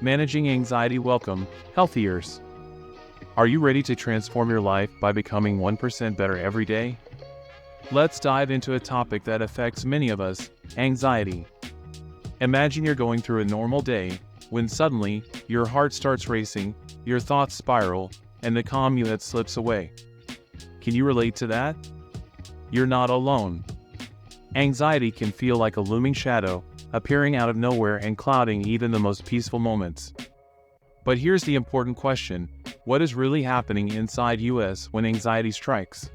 Managing Anxiety. Welcome, Healthiers. Are you ready to transform your life by becoming 1% better every day? Let's dive into a topic that affects many of us, anxiety. Imagine you're going through a normal day, when suddenly, your heart starts racing, your thoughts spiral, and the calm you had slips away. Can you relate to that? You're not alone. Anxiety can feel like a looming shadow, appearing out of nowhere and clouding even the most peaceful moments. But here's the important question: what is really happening inside us when anxiety strikes?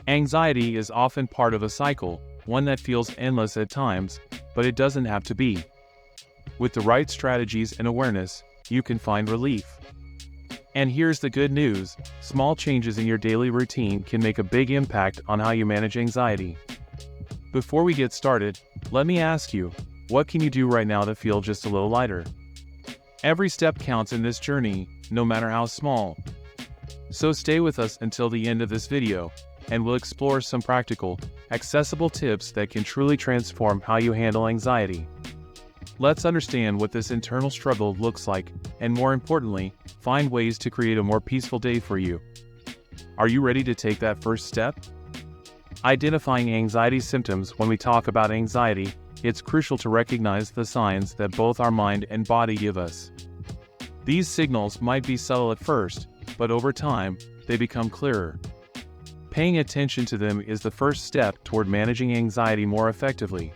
Anxiety is often part of a cycle, one that feels endless at times, but it doesn't have to be. With the right strategies and awareness, you can find relief. And here's the good news: small changes in your daily routine can make a big impact on how you manage anxiety. Before we get started, let me ask you, what can you do right now to feel just a little lighter? Every step counts in this journey, no matter how small. So stay with us until the end of this video, and we'll explore some practical, accessible tips that can truly transform how you handle anxiety. Let's understand what this internal struggle looks like, and more importantly, find ways to create a more peaceful day for you. Are you ready to take that first step? Identifying anxiety symptoms. When we talk about anxiety, it's crucial to recognize the signs that both our mind and body give us. These signals might be subtle at first, but over time, they become clearer. Paying attention to them is the first step toward managing anxiety more effectively.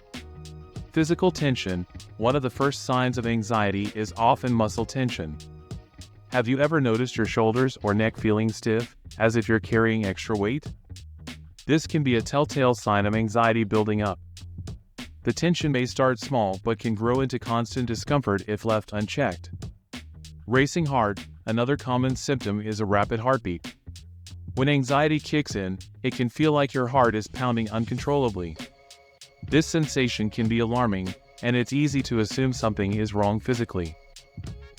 Physical tension. One of the first signs of anxiety is often muscle tension. Have you ever noticed your shoulders or neck feeling stiff, as if you're carrying extra weight? This can be a telltale sign of anxiety building up. The tension may start small but can grow into constant discomfort if left unchecked. Racing heart. Another common symptom is a rapid heartbeat. When anxiety kicks in, it can feel like your heart is pounding uncontrollably. This sensation can be alarming, and it's easy to assume something is wrong physically.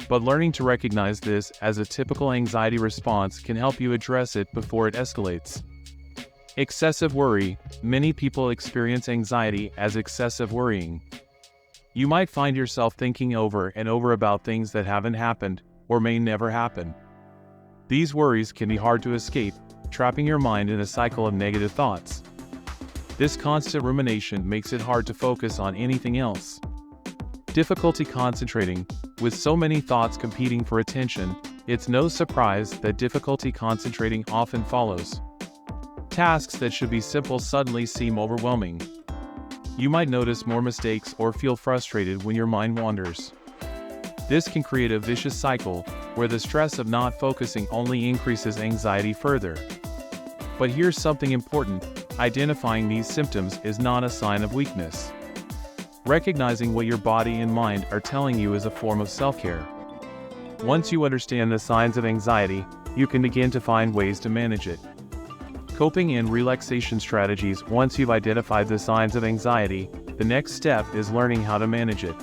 But learning to recognize this as a typical anxiety response can help you address it before it escalates. Excessive worry. Many people experience anxiety as excessive worrying. You might find yourself thinking over and over about things that haven't happened, or may never happen. These worries can be hard to escape, trapping your mind in a cycle of negative thoughts. This constant rumination makes it hard to focus on anything else. Difficulty concentrating. With so many thoughts competing for attention, it's no surprise that difficulty concentrating often follows. Tasks that should be simple suddenly seem overwhelming. You might notice more mistakes or feel frustrated when your mind wanders. This can create a vicious cycle, where the stress of not focusing only increases anxiety further. But here's something important: identifying these symptoms is not a sign of weakness. Recognizing what your body and mind are telling you is a form of self-care. Once you understand the signs of anxiety, you can begin to find ways to manage it. Coping and relaxation strategies. Once you've identified the signs of anxiety, the next step is learning how to manage it.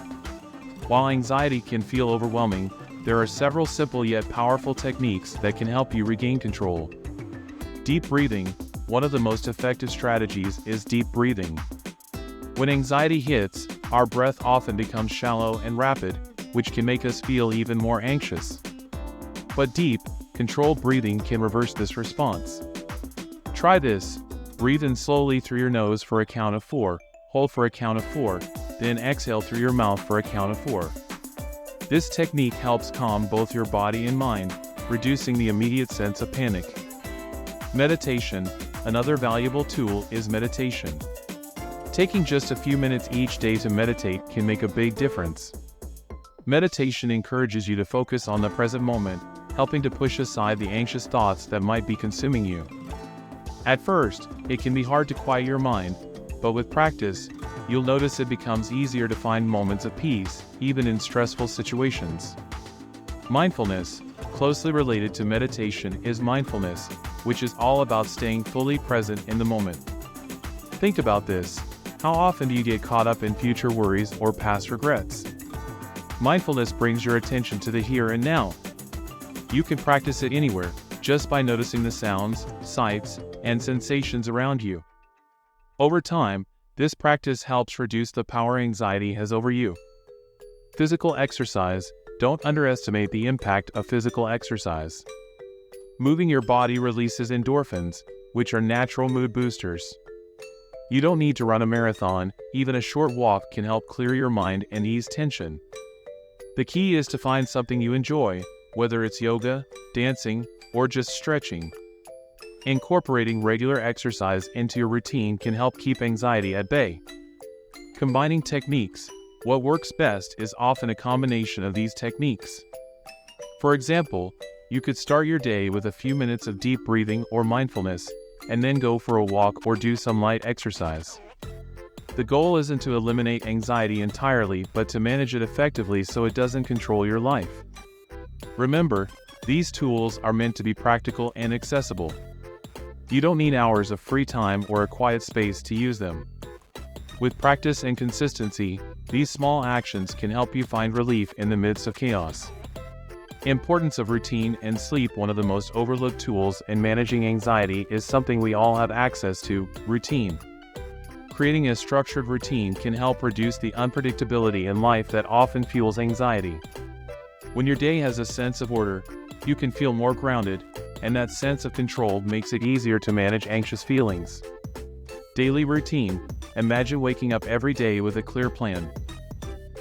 While anxiety can feel overwhelming, there are several simple yet powerful techniques that can help you regain control. Deep breathing. One of the most effective strategies is deep breathing. When anxiety hits, our breath often becomes shallow and rapid, which can make us feel even more anxious. But deep, controlled breathing can reverse this response. Try this. Breathe in slowly through your nose for a count of 4, hold for a count of 4, then exhale through your mouth for a count of 4. This technique helps calm both your body and mind, reducing the immediate sense of panic. Meditation. Another valuable tool is meditation. Taking just a few minutes each day to meditate can make a big difference. Meditation encourages you to focus on the present moment, helping to push aside the anxious thoughts that might be consuming you. At first, it can be hard to quiet your mind, but with practice, you'll notice it becomes easier to find moments of peace, even in stressful situations. Mindfulness. Closely related to meditation is mindfulness, which is all about staying fully present in the moment. Think about this. How often do you get caught up in future worries or past regrets? Mindfulness brings your attention to the here and now. You can practice it anywhere, just by noticing the sounds, sights, and sensations around you. Over time, this practice helps reduce the power anxiety has over you. Physical exercise. Don't underestimate the impact of physical exercise. Moving your body releases endorphins, which are natural mood boosters. You don't need to run a marathon, even a short walk can help clear your mind and ease tension. The key is to find something you enjoy, whether it's yoga, dancing, or just stretching. Incorporating regular exercise into your routine can help keep anxiety at bay. Combining techniques, what works best is often a combination of these techniques. For example, you could start your day with a few minutes of deep breathing or mindfulness, and then go for a walk or do some light exercise. The goal isn't to eliminate anxiety entirely, but to manage it effectively so it doesn't control your life. Remember, these tools are meant to be practical and accessible. You don't need hours of free time or a quiet space to use them. With practice and consistency, these small actions can help you find relief in the midst of chaos. Importance of routine and sleep. One of the most overlooked tools in managing anxiety is something we all have access to: routine. Creating a structured routine can help reduce the unpredictability in life that often fuels anxiety. When your day has a sense of order, you can feel more grounded, and that sense of control makes it easier to manage anxious feelings. Daily routine. Imagine waking up every day with a clear plan.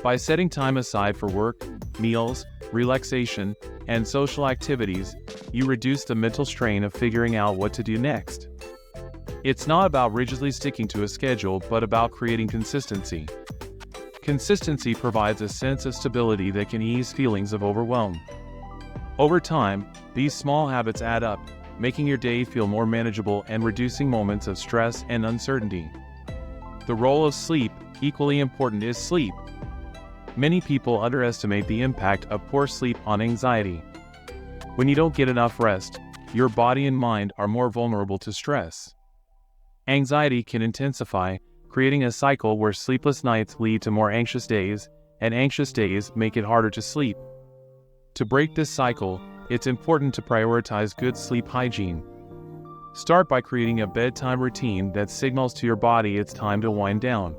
By setting time aside for work, meals, relaxation, and social activities, you reduce the mental strain of figuring out what to do next. It's not about rigidly sticking to a schedule, but about creating consistency. Consistency provides a sense of stability that can ease feelings of overwhelm. Over time, these small habits add up, making your day feel more manageable and reducing moments of stress and uncertainty. The role of sleep. Equally important is sleep. Many people underestimate the impact of poor sleep on anxiety. When you don't get enough rest, your body and mind are more vulnerable to stress. Anxiety can intensify, creating a cycle where sleepless nights lead to more anxious days, and anxious days make it harder to sleep. To break this cycle, it's important to prioritize good sleep hygiene. Start by creating a bedtime routine that signals to your body it's time to wind down.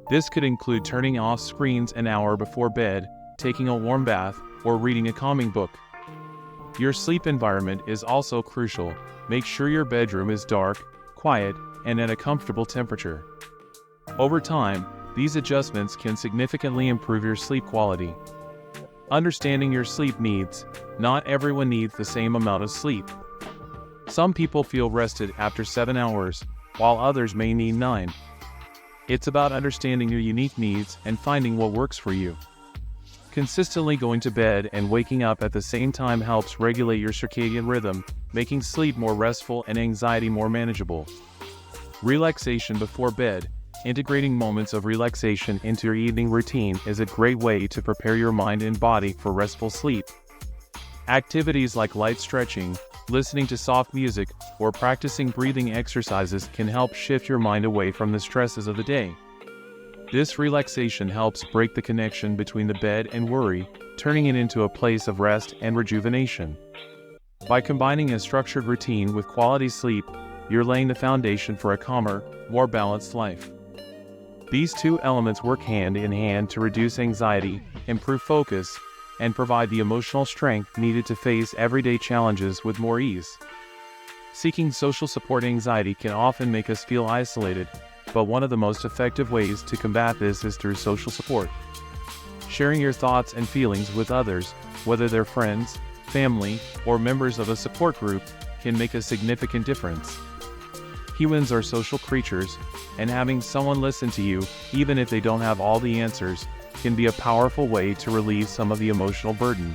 This could include turning off screens an hour before bed, taking a warm bath, or reading a calming book. Your sleep environment is also crucial. Make sure your bedroom is dark, quiet, and at a comfortable temperature. Over time, these adjustments can significantly improve your sleep quality. Understanding your sleep needs. Not everyone needs the same amount of sleep. Some people feel rested after 7 hours, while others may need 9. It's about understanding your unique needs and finding what works for you. Consistently going to bed and waking up at the same time helps regulate your circadian rhythm, making sleep more restful and anxiety more manageable. Relaxation before bed. Integrating moments of relaxation into your evening routine is a great way to prepare your mind and body for restful sleep. Activities like light stretching, listening to soft music, or practicing breathing exercises can help shift your mind away from the stresses of the day. This relaxation helps break the connection between the bed and worry, turning it into a place of rest and rejuvenation. By combining a structured routine with quality sleep, you're laying the foundation for a calmer, more balanced life. These two elements work hand in hand to reduce anxiety, improve focus, and provide the emotional strength needed to face everyday challenges with more ease. Seeking social support. Anxiety can often make us feel isolated, but one of the most effective ways to combat this is through social support. Sharing your thoughts and feelings with others, whether they're friends, family, or members of a support group, can make a significant difference. Humans are social creatures, and having someone listen to you, even if they don't have all the answers, can be a powerful way to relieve some of the emotional burden.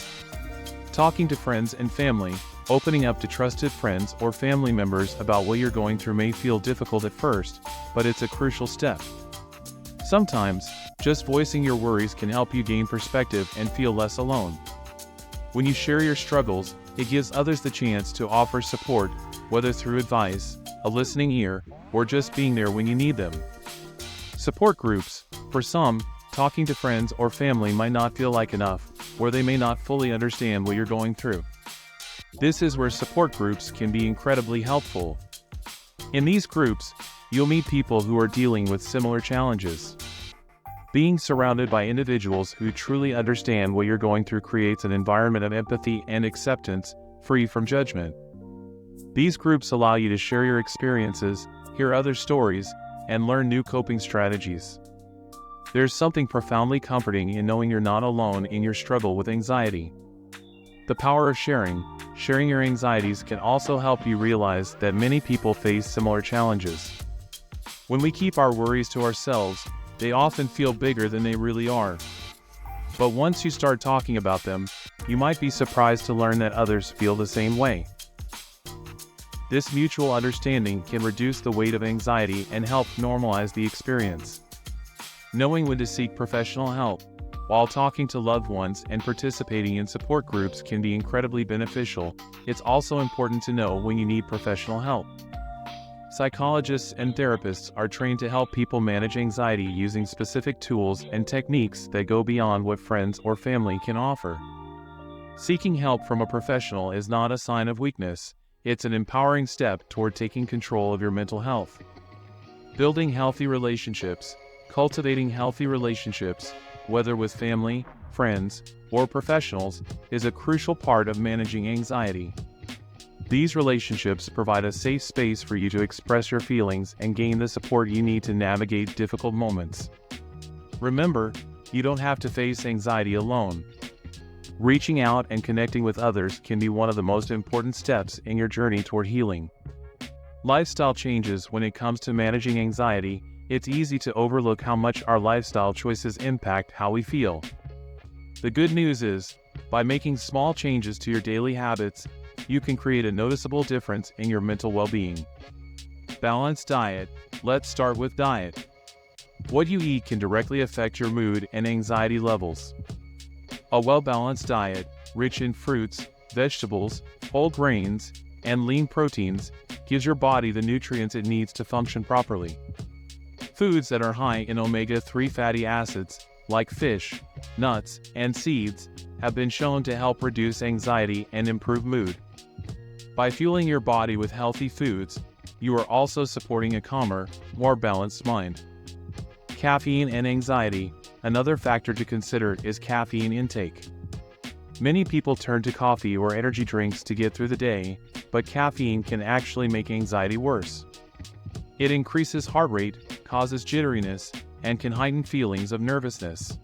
Talking to friends and family. Opening up to trusted friends or family members about what you're going through may feel difficult at first, but it's a crucial step. Sometimes, just voicing your worries can help you gain perspective and feel less alone. When you share your struggles, it gives others the chance to offer support, whether through advice, a listening ear, or just being there when you need them. Support groups. For some, talking to friends or family might not feel like enough, or they may not fully understand what you're going through. This is where support groups can be incredibly helpful. In these groups, you'll meet people who are dealing with similar challenges. Being surrounded by individuals who truly understand what you're going through creates an environment of empathy and acceptance, free from judgment. These groups allow you to share your experiences, hear other stories, and learn new coping strategies. There's something profoundly comforting in knowing you're not alone in your struggle with anxiety. The power of sharing your anxieties can also help you realize that many people face similar challenges. When we keep our worries to ourselves, they often feel bigger than they really are. But once you start talking about them, you might be surprised to learn that others feel the same way. This mutual understanding can reduce the weight of anxiety and help normalize the experience. Knowing when to seek professional help, while talking to loved ones and participating in support groups can be incredibly beneficial. It's also important to know when you need professional help. Psychologists and therapists are trained to help people manage anxiety using specific tools and techniques that go beyond what friends or family can offer. Seeking help from a professional is not a sign of weakness. It's an empowering step toward taking control of your mental health. Building healthy relationships, cultivating healthy relationships, whether with family, friends, or professionals, is a crucial part of managing anxiety. These relationships provide a safe space for you to express your feelings and gain the support you need to navigate difficult moments. Remember, you don't have to face anxiety alone. Reaching out and connecting with others can be one of the most important steps in your journey toward healing. Lifestyle changes. When it comes to managing anxiety, it's easy to overlook how much our lifestyle choices impact how we feel. The good news is, by making small changes to your daily habits, you can create a noticeable difference in your mental well-being. Balanced diet. Let's start with diet. What you eat can directly affect your mood and anxiety levels. A well-balanced diet, rich in fruits, vegetables, whole grains, and lean proteins, gives your body the nutrients it needs to function properly. Foods that are high in omega-3 fatty acids, like fish, nuts, and seeds, have been shown to help reduce anxiety and improve mood. By fueling your body with healthy foods, you are also supporting a calmer, more balanced mind. Caffeine and anxiety. Another factor to consider is caffeine intake. Many people turn to coffee or energy drinks to get through the day, but caffeine can actually make anxiety worse. It increases heart rate, causes jitteriness, and can heighten feelings of nervousness.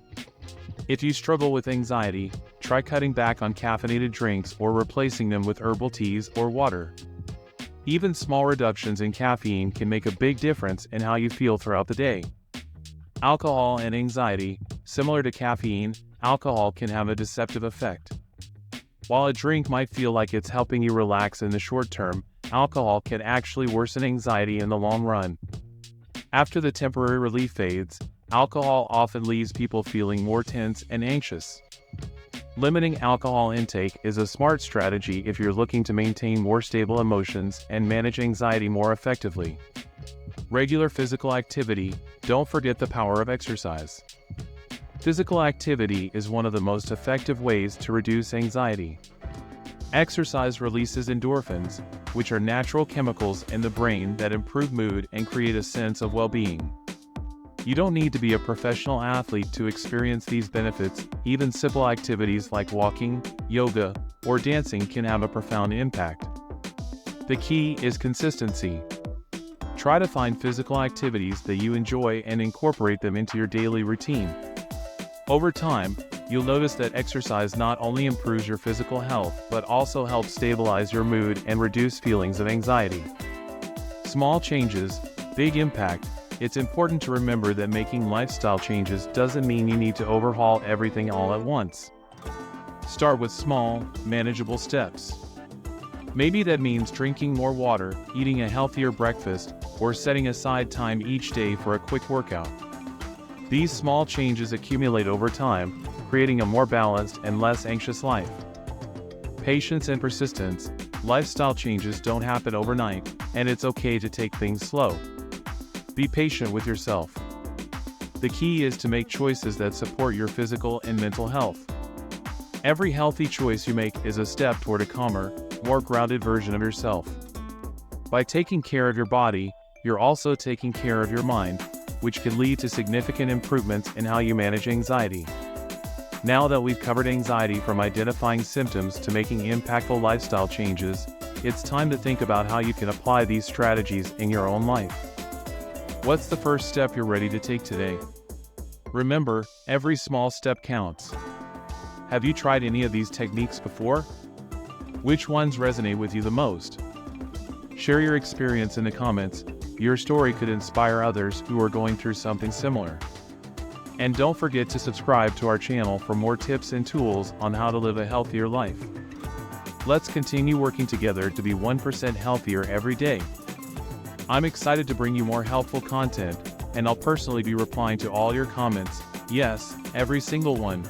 If you struggle with anxiety, try cutting back on caffeinated drinks or replacing them with herbal teas or water. Even small reductions in caffeine can make a big difference in how you feel throughout the day. Alcohol and anxiety. Similar to caffeine, alcohol can have a deceptive effect. While a drink might feel like it's helping you relax in the short term, alcohol can actually worsen anxiety in the long run. After the temporary relief fades, alcohol often leaves people feeling more tense and anxious. Limiting alcohol intake is a smart strategy if you're looking to maintain more stable emotions and manage anxiety more effectively. Regular physical activity. Don't forget the power of exercise. Physical activity is one of the most effective ways to reduce anxiety. Exercise releases endorphins, which are natural chemicals in the brain that improve mood and create a sense of well-being. You don't need to be a professional athlete to experience these benefits. Even simple activities like walking, yoga, or dancing can have a profound impact. The key is consistency. Try to find physical activities that you enjoy and incorporate them into your daily routine. Over time, you'll notice that exercise not only improves your physical health but also helps stabilize your mood and reduce feelings of anxiety. Small changes, big impact. It's important to remember that making lifestyle changes doesn't mean you need to overhaul everything all at once. Start with small, manageable steps. Maybe that means drinking more water, eating a healthier breakfast, or setting aside time each day for a quick workout. These small changes accumulate over time, creating a more balanced and less anxious life. Patience and persistence. Lifestyle changes don't happen overnight, and it's okay to take things slow. Be patient with yourself. The key is to make choices that support your physical and mental health. Every healthy choice you make is a step toward a calmer, more grounded version of yourself. By taking care of your body, you're also taking care of your mind, which could lead to significant improvements in how you manage anxiety. Now that we've covered anxiety from identifying symptoms to making impactful lifestyle changes, it's time to think about how you can apply these strategies in your own life. What's the first step you're ready to take today? Remember, every small step counts. Have you tried any of these techniques before? Which ones resonate with you the most? Share your experience in the comments. Your story could inspire others who are going through something similar. And don't forget to subscribe to our channel for more tips and tools on how to live a healthier life. Let's continue working together to be 1% healthier every day. I'm excited to bring you more helpful content, and I'll personally be replying to all your comments, yes, every single one.